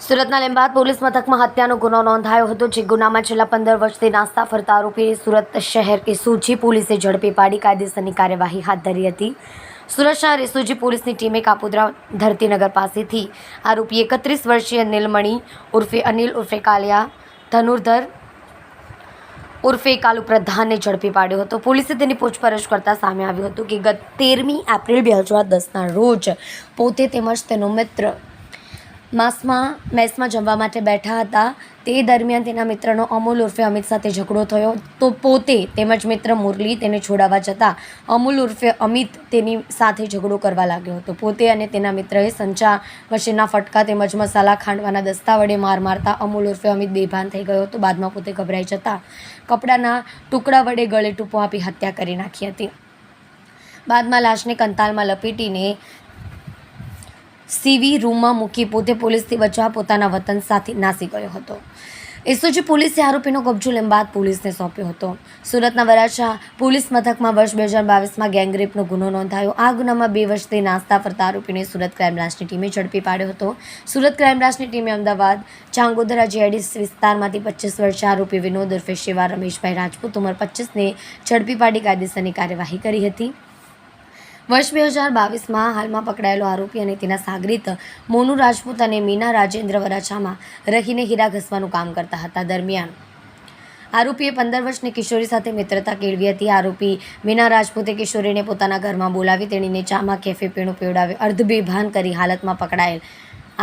સુરતના લીંબાદ પોલીસ મથકમાં હત્યાનો ગુનો નોંધાયો હતો, જે ગુનામાં છેલ્લા 15 વર્ષથી નાસ્તા ફરતા આરોપી સુરત શહેર એસઓજી પોલીસે ઝડપી પાડી કાયદેસરની કાર્યવાહી હાથ ધરી હતી। સુરત શહેર એસઓજી પોલીસની ટીમે કાપોદ્રા ધરતીનગર પાસેથી આરોપી 31 વર્ષીય નીલમણી ઉર્ફે અનિલ ઉર્ફે કાલિયા ધનુર્ધર ઉર્ફે કાલુ પ્રધાનને ઝડપી પાડ્યો હતો। પોલીસે તેની પૂછપરછ કરતા સામે આવ્યું હતું કે ગત 13મી એપ્રિલ 2010ના રોજ પોતે તેમજ તેનો મિત્ર મેસમાં જમવા માટે બેઠા હતા। તે દરમિયાન તેના મિત્રનો અમૂલ ઉર્ફે અમિત સાથે ઝઘડો થયો તો પોતે તેમજ મિત્ર મુરલી તેને છોડાવવા જતાં અમૂલ ઉર્ફે અમિત તેની સાથે ઝઘડો કરવા લાગ્યો હતો। પોતે અને તેના મિત્રએ સંચા મશીનના ફટકા તેમજ મસાલા ખાંડવાના દસ્તા વડે માર મારતા અમૂલ ઉર્ફે અમિત બેભાન થઈ ગયો હતો। બાદમાં પોતે ગભરાઈ જતાં કપડાના ટુકડા વડે ગળે ટૂંપો આપી હત્યા કરી નાખી હતી। બાદમાં લાશને કંતાલમાં લપેટીને સીવી રૂમમાં મૂકી પોતે પોલીસથી બચવા પોતાના વતન સાથે નાસી ગયો હતો। એસઓજી પોલીસે આરોપીનો કબજો લીંબાદ પોલીસને સોંપ્યો હતો। સુરતના વરાછા પોલીસ મથકમાં વર્ષ 2022માં ગેંગરેપનો ગુનો નોંધાયો। આ ગુનામાં 2 વર્ષથી નાસ્તા ફરતા આરોપીને સુરત ક્રાઇમ બ્રાન્ચની ટીમે ઝડપી પાડ્યો હતો। સુરત ક્રાઇમ બ્રાન્ચની ટીમે અમદાવાદ ચાંગોદરા જેડીસ વિસ્તારમાંથી 25 વર્ષીય આરોપી વિનોદ ઉર્ફે શિવા રમેશભાઈ રાજપૂત ઉંમર 25ને ઝડપી પાડી કાયદેસરની કાર્યવાહી કરી હતી। વર્ષ 2022માં હાલમાં પકડાયેલો આરોપી અને તેના સાગરીત મોનુ રાજપૂત અને મીના રાજેન્દ્ર વરાછામાં રહીને હીરા ઘસવાનું કામ કરતા હતા। દરમિયાન આરોપીએ 15 વર્ષની કિશોરી સાથે મિત્રતા કેળવી હતી। આરોપી મીના રાજપૂતે કિશોરીને પોતાના ઘરમાં બોલાવી તેણીને ચામાં કેફે પીણું પીવડાવી અર્ધબેભાન કરી હાલતમાં પકડાયેલ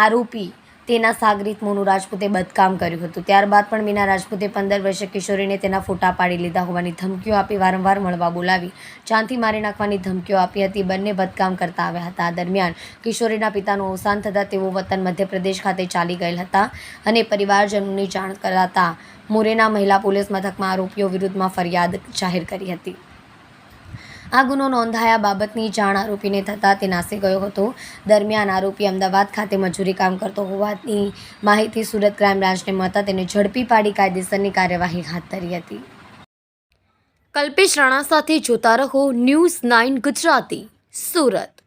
આરોપી તેના સાગરીત મોનુ રાજપૂતે બદકામ કર્યું હતું। ત્યારબાદ પણ મીના રાજપૂતે 15 વર્ષીય કિશોરીને તેના ફોટા પાડી લીધા હોવાની ધમકીઓ આપી વારંવાર મળવા બોલાવી જાનથી મારી નાખવાની ધમકીઓ આપી હતી। બંને બદકામ કરતા આવ્યા હતા। આ દરમિયાન કિશોરીના પિતાનું અવસાન થતાં તેઓ વતન મધ્યપ્રદેશ ખાતે ચાલી ગયેલ હતા અને પરિવારજનોની જાણ કરાતા મોરેના મહિલા પોલીસ મથકમાં આરોપીઓ વિરુદ્ધમાં ફરિયાદ જાહેર કરી હતી। આ ગુનો નોંધાયા બાબતની જાણ આરોપીને થતાં તે નાસી ગયો હતો। દરમિયાન આરોપી અમદાવાદ ખાતે મજૂરી કામ કરતો હોવાની માહિતી સુરત ક્રાઇમ બ્રાન્ચને મળતા તેને ઝડપી પાડી કાયદેસરની કાર્યવાહી હાથ ધરી હતી। કલ્પેશ રાણા સાથે જોતા રહો ન્યૂઝ 9 ગુજરાતી, સુરત।